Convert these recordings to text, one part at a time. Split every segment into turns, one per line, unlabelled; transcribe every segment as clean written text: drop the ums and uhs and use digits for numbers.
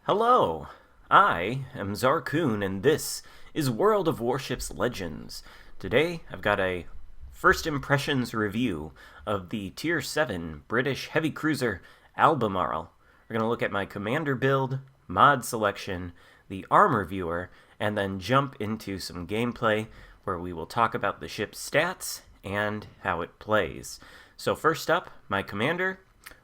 Hello, I am Xarkun, and this is World of Warships Legends. Today, I've got a first impressions review of the Tier 7 British heavy cruiser Albemarle. We're going to look at my commander build, mod selection, the armor viewer, and then jump into some gameplay where we will talk about the ship's stats and how it plays. So first up, my commander,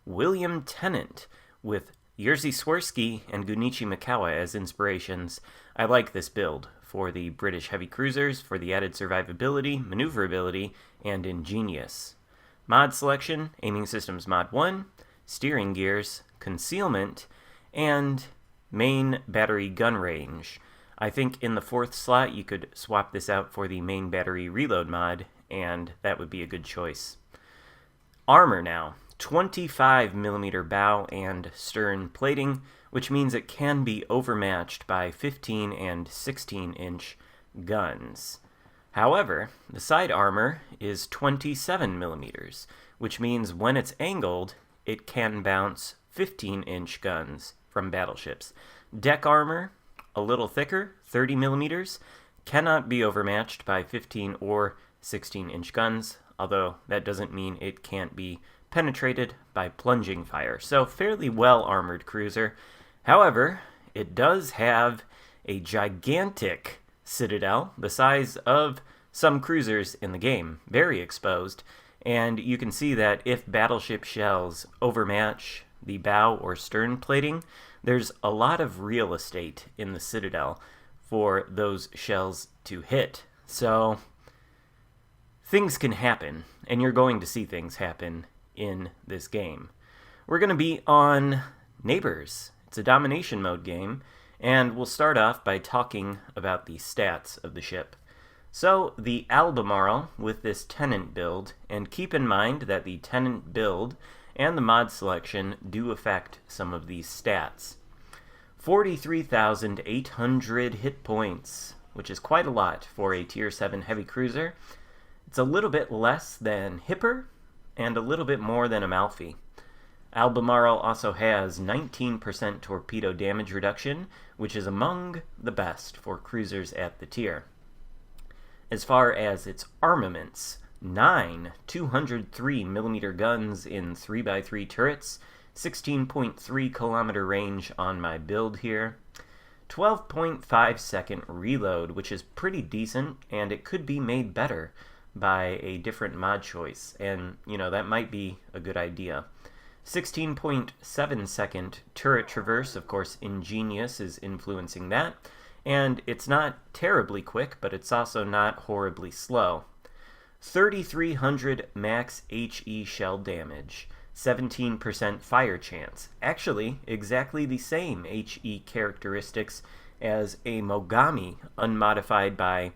William Tennant, with Jerzy Swirsky and Gunichi Mikawa as inspirations. I like this build for the British heavy cruisers for the added survivability, maneuverability, and ingenious. Mod selection, aiming systems mod 1, steering gears, concealment, and main battery gun range. I think in the fourth slot you could swap this out for the main battery reload mod, and that would be a good choice. Armor now. 25mm bow and stern plating, which means it can be overmatched by 15 and 16-inch guns. However, the side armor is 27mm, which means when it's angled, it can bounce 15-inch guns from battleships. Deck armor, a little thicker, 30mm, cannot be overmatched by 15 or 16-inch guns, although that doesn't mean it can't be penetrated by plunging fire. So fairly well-armored cruiser. However, it does have a gigantic citadel, the size of some cruisers in the game, very exposed, and you can see that if battleship shells overmatch the bow or stern plating, there's a lot of real estate in the citadel for those shells to hit. So things can happen, and you're going to see things happen in this game. We're going to be on Neighbors. It's a domination mode game, and we'll start off by talking about the stats of the ship. So, the Albemarle with this Tennant build, and keep in mind that the Tennant build and the mod selection do affect some of these stats. 43,800 hit points, which is quite a lot for a Tier 7 heavy cruiser. It's a little bit less than Hipper, and a little bit more than Amalfi. Albemarle also has 19% torpedo damage reduction, which is among the best for cruisers at the tier. As far as its armaments, 9 203mm guns in 3x3 turrets, 16.3 kilometer range on my build here, 12.5 second reload, which is pretty decent, and it could be made better by a different mod choice, and that might be a good idea. 16.7 second turret traverse, of course ingenious is influencing that, and it's not terribly quick, but it's also not horribly slow. 3,300 max HE shell damage, 17% fire chance, actually exactly the same HE characteristics as a Mogami, unmodified by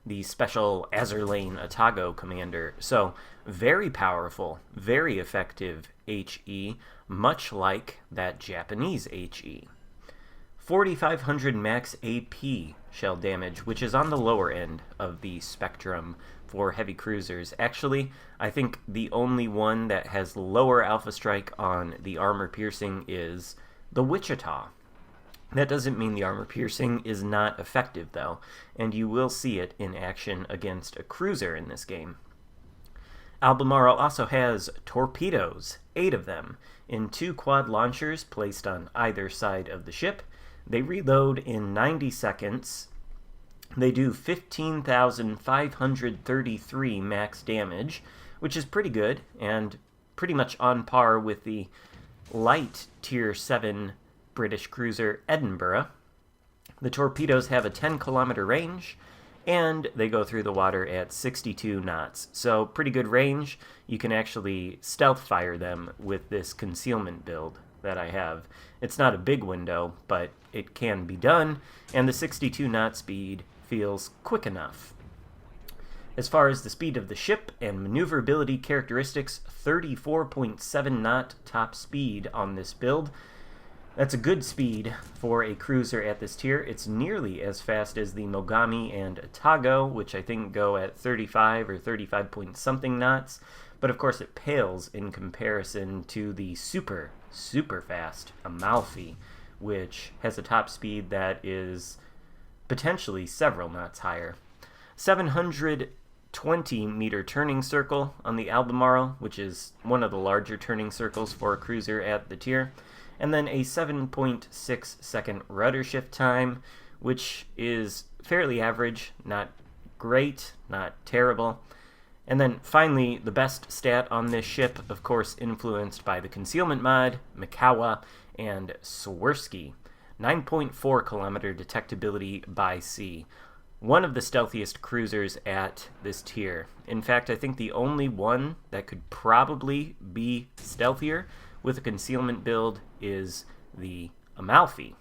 the special Azerlane Atago commander. So, very powerful, very effective HE, much like that Japanese HE. 4,500 max AP shell damage, which is on the lower end of the spectrum for heavy cruisers. Actually, I think the only one that has lower alpha strike on the armor piercing is the Wichita. That doesn't mean the armor piercing is not effective, though, and you will see it in action against a cruiser in this game. Albemarle also has torpedoes, 8 of them, in 2 quad launchers placed on either side of the ship. They reload in 90 seconds. They do 15,533 max damage, which is pretty good, and pretty much on par with the light Tier 7 British cruiser Edinburgh. The torpedoes have a 10-kilometer range, and they go through the water at 62 knots. So pretty good range. You can actually stealth fire them with this concealment build that I have. It's not a big window, but it can be done, and the 62 knot speed feels quick enough. As far as the speed of the ship and maneuverability characteristics, 34.7 knot top speed on this build. That's a good speed for a cruiser at this tier. It's nearly as fast as the Mogami and Atago, which I think go at 35 or 35 point something knots, but of course it pales in comparison to the super fast Amalfi, which has a top speed that is potentially several knots higher. 720-meter turning circle on the Albemarle, which is one of the larger turning circles for a cruiser at the tier, and then a 7.6-second rudder shift time, which is fairly average, not great, not terrible. And then finally, the best stat on this ship, of course influenced by the concealment mod, Mikawa, and Swirsky. 9.4 kilometer detectability by sea. One of the stealthiest cruisers at this tier. In fact, I think the only one that could probably be stealthier with a concealment build is the Amalfi.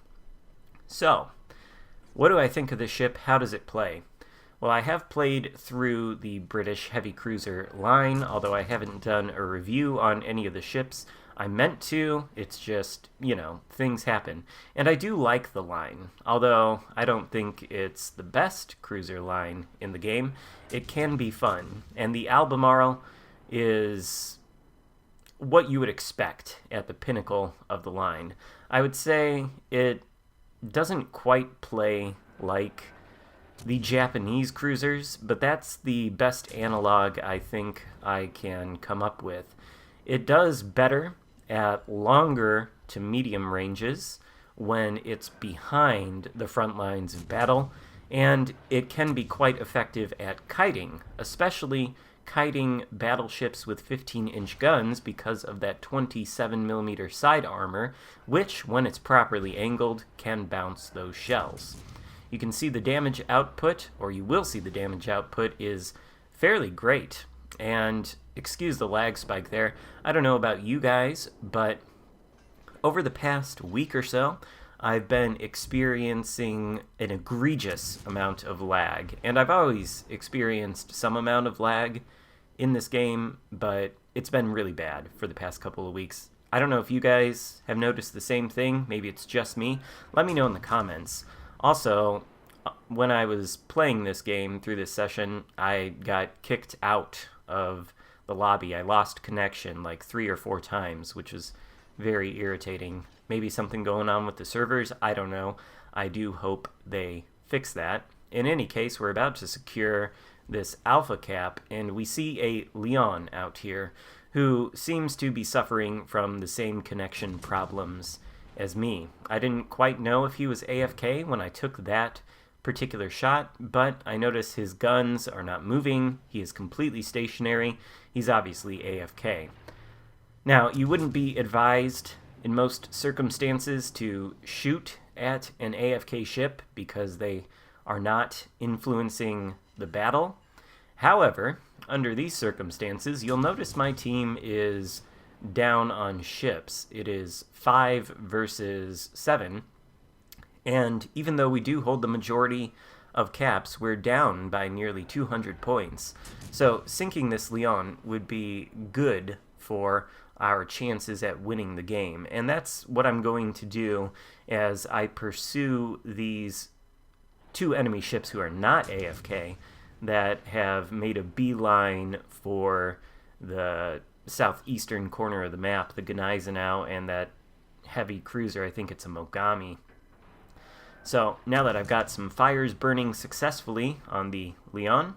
So, what do I think of this ship? How does it play? Well, I have played through the British heavy cruiser line, although I haven't done a review on any of the ships. I meant to, it's just, things happen. And I do like the line, although I don't think it's the best cruiser line in the game. It can be fun, and the Albemarle is what you would expect at the pinnacle of the line. I would say it doesn't quite play like the Japanese cruisers, but that's the best analog I think I can come up with. It does better at longer to medium ranges when it's behind the front lines of battle, and it can be quite effective at kiting, especially kiting battleships with 15-inch guns because of that 27mm side armor, which, when it's properly angled, can bounce those shells. You can see the damage output, or you will see the damage output, is fairly great. And excuse the lag spike there. I don't know about you guys, but over the past week or so, I've been experiencing an egregious amount of lag. And I've always experienced some amount of lag in this game, but it's been really bad for the past couple of weeks. I don't know if you guys have noticed the same thing. Maybe it's just me. Let me know in the comments. Also, when I was playing this game through this session, I got kicked out of the lobby. I lost connection like 3 or 4 times, which was very irritating. Maybe something going on with the servers, I don't know. I do hope they fix that. In any case, we're about to secure this alpha cap, and we see a Leon out here who seems to be suffering from the same connection problems as me. I didn't quite know if he was AFK when I took that particular shot, but I notice his guns are not moving. He is completely stationary. He's obviously AFK. Now, you wouldn't be advised in most circumstances to shoot at an AFK ship because they are not influencing the battle. However, under these circumstances, you'll notice my team is down on ships. It is 5 versus 7, and even though we do hold the majority of caps, we're down by nearly 200 points. So sinking this Leon would be good for our chances at winning the game, and that's what I'm going to do as I pursue these 2 enemy ships who are not AFK that have made a beeline for the southeastern corner of the map, the Gneisenau, and that heavy cruiser, I think it's a Mogami. So now that I've got some fires burning successfully on the Leon,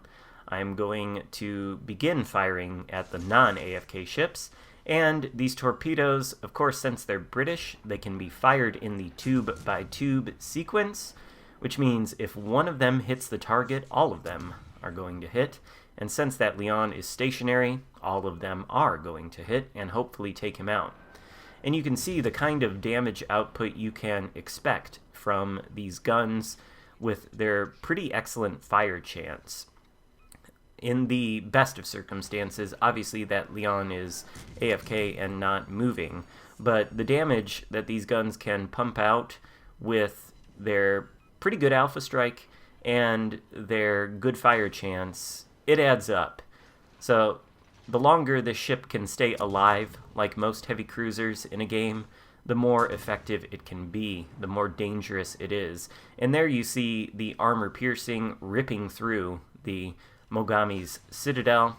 I'm going to begin firing at the non-AFK ships. And these torpedoes, of course, since they're British, they can be fired in the tube-by-tube sequence, which means if one of them hits the target, all of them are going to hit. And since that Leon is stationary, all of them are going to hit and hopefully take him out. And you can see the kind of damage output you can expect from these guns with their pretty excellent fire chance. In the best of circumstances, obviously that Leon is AFK and not moving, but the damage that these guns can pump out with their pretty good alpha strike and their good fire chance, it adds up. So the longer the ship can stay alive, like most heavy cruisers in a game, the more effective it can be, the more dangerous it is. And there you see the armor piercing ripping through the Mogami's citadel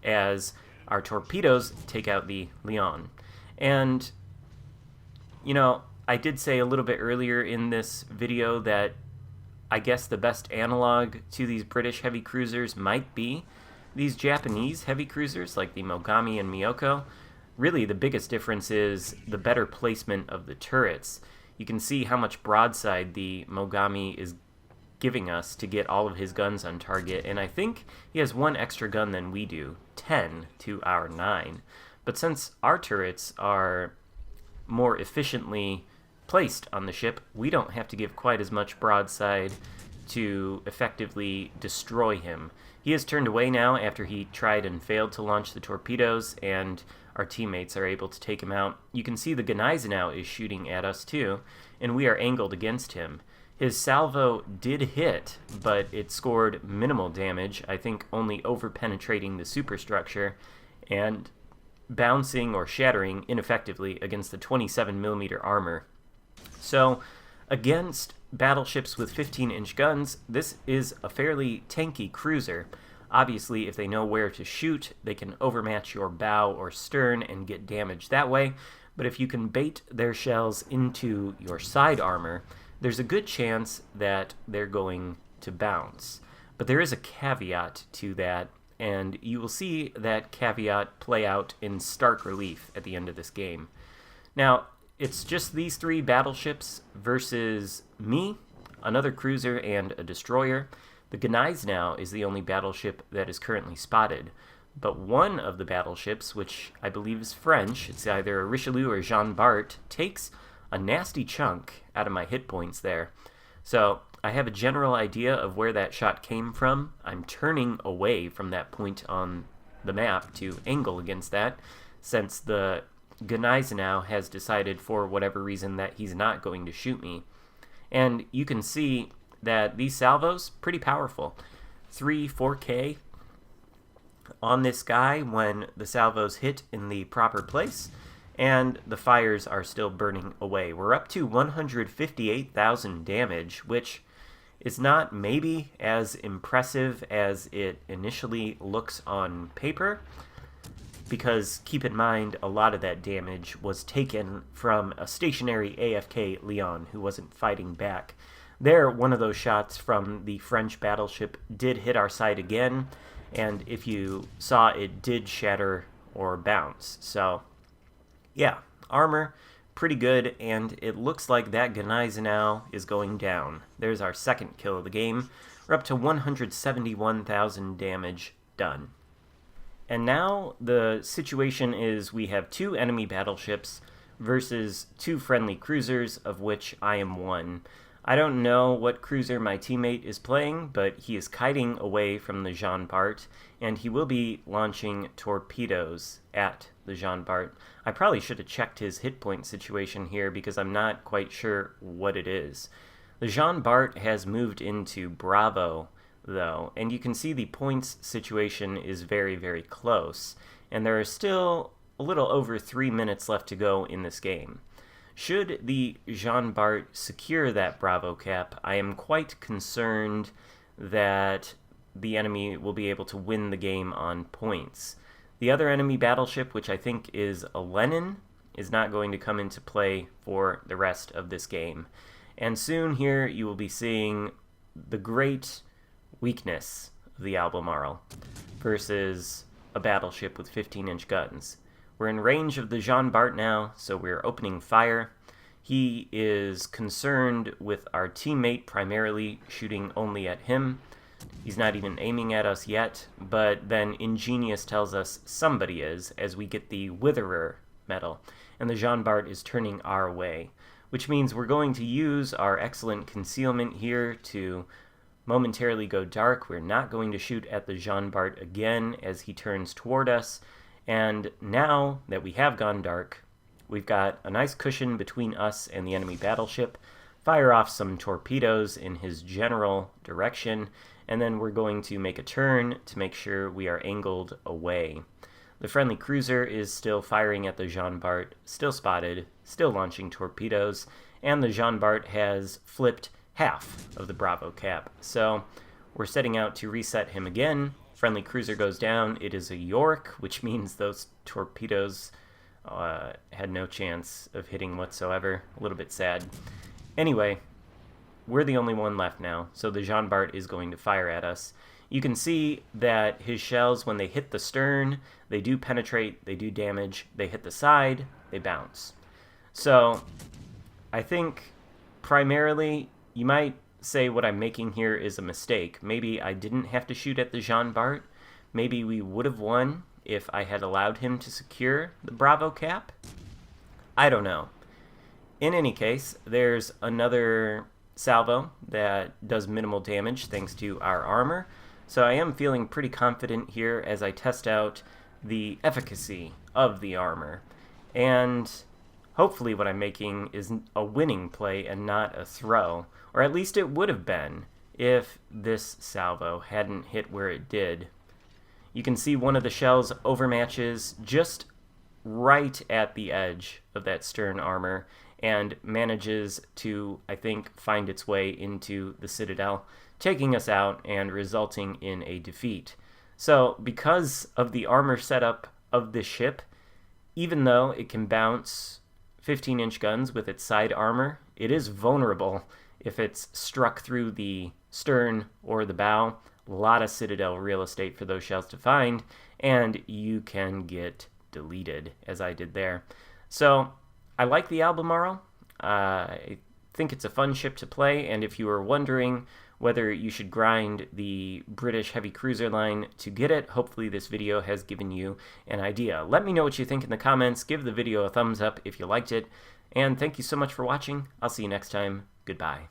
as our torpedoes take out the Leon. And, I did say a little bit earlier in this video that I guess the best analog to these British heavy cruisers might be these Japanese heavy cruisers like the Mogami and Miyoko. Really, the biggest difference is the better placement of the turrets. You can see how much broadside the Mogami is giving us to get all of his guns on target, and I think he has one extra gun than we do, 10 to our 9. But since our turrets are more efficiently placed on the ship, we don't have to give quite as much broadside to effectively destroy him. He has turned away now after he tried and failed to launch the torpedoes, and our teammates are able to take him out. You can see the Gneisenau is shooting at us too, and we are angled against him. His salvo did hit, but it scored minimal damage, I think only over-penetrating the superstructure and bouncing or shattering ineffectively against the 27mm armor. So, against battleships with 15-inch guns, this is a fairly tanky cruiser. Obviously, if they know where to shoot, they can overmatch your bow or stern and get damage that way, but if you can bait their shells into your side armor, there's a good chance that they're going to bounce. But there is a caveat to that, and you will see that caveat play out in stark relief at the end of this game. Now, it's just these 3 battleships versus me, another cruiser, and a destroyer. The Gneisenau is the only battleship that is currently spotted, but one of the battleships, which I believe is French, it's either a Richelieu or Jean Bart, takes a nasty chunk out of my hit points there. So I have a general idea of where that shot came from. I'm turning away from that point on the map to angle against that, since the Gneisenau has decided for whatever reason that he's not going to shoot me. And you can see that these salvos, pretty powerful. 4K on this guy when the salvos hit in the proper place, and the fires are still burning away. We're up to 158,000 damage, which is not maybe as impressive as it initially looks on paper, because keep in mind a lot of that damage was taken from a stationary AFK Leon who wasn't fighting back. There, one of those shots from the French battleship did hit our side again, and if you saw, it did shatter or bounce. So yeah, armor, pretty good, and it looks like that Gneisenau is going down. There's our second kill of the game. We're up to 171,000 damage done. And now the situation is we have 2 enemy battleships versus 2 friendly cruisers, of which I am one. I don't know what cruiser my teammate is playing, but he is kiting away from the Jean Bart, and he will be launching torpedoes at the Jean Bart. I probably should have checked his hit point situation here because I'm not quite sure what it is. The Jean Bart has moved into Bravo, though, and you can see the points situation is very, very close, and there are still a little over 3 minutes left to go in this game. Should the Jean Bart secure that Bravo cap, I am quite concerned that the enemy will be able to win the game on points. The other enemy battleship, which I think is a Lenin, is not going to come into play for the rest of this game. And soon here you will be seeing the great weakness of the Albemarle versus a battleship with 15-inch guns. We're in range of the Jean Bart now, so we're opening fire. He is concerned with our teammate, primarily shooting only at him. He's not even aiming at us yet, but then Ingenious tells us somebody is, as we get the Witherer medal, and the Jean Bart is turning our way, which means we're going to use our excellent concealment here to momentarily go dark. We're not going to shoot at the Jean Bart again as he turns toward us. And now that we have gone dark, we've got a nice cushion between us and the enemy battleship, fire off some torpedoes in his general direction, and then we're going to make a turn to make sure we are angled away. The friendly cruiser is still firing at the Jean Bart, still spotted, still launching torpedoes, and the Jean Bart has flipped half of the Bravo cap. So we're setting out to reset him again. Friendly cruiser goes down. It is a York, which means those torpedoes had no chance of hitting whatsoever. A little bit sad. Anyway, we're the only one left now, so the Jean Bart is going to fire at us. You can see that his shells, when they hit the stern, they do penetrate, they do damage. They hit the side, they bounce. So I think primarily you might say what I'm making here is a mistake. Maybe I didn't have to shoot at the Jean Bart. Maybe we would have won if I had allowed him to secure the Bravo cap. I don't know. In any case, there's another salvo that does minimal damage thanks to our armor. So I am feeling pretty confident here as I test out the efficacy of the armor. And hopefully what I'm making is a winning play and not a throw. Or at least it would have been if this salvo hadn't hit where it did. You can see one of the shells overmatches just right at the edge of that stern armor and manages to, I think, find its way into the Citadel, taking us out and resulting in a defeat. So, because of the armor setup of this ship, even though it can bounce 15-inch guns with its side armor, it is vulnerable if it's struck through the stern or the bow. A lot of Citadel real estate for those shells to find, and you can get deleted, as I did there. So, I like the Albemarle. I think it's a fun ship to play, and if you were wondering whether you should grind the British heavy cruiser line to get it, hopefully this video has given you an idea. Let me know what you think in the comments. Give the video a thumbs up if you liked it, and thank you so much for watching. I'll see you next time. Goodbye.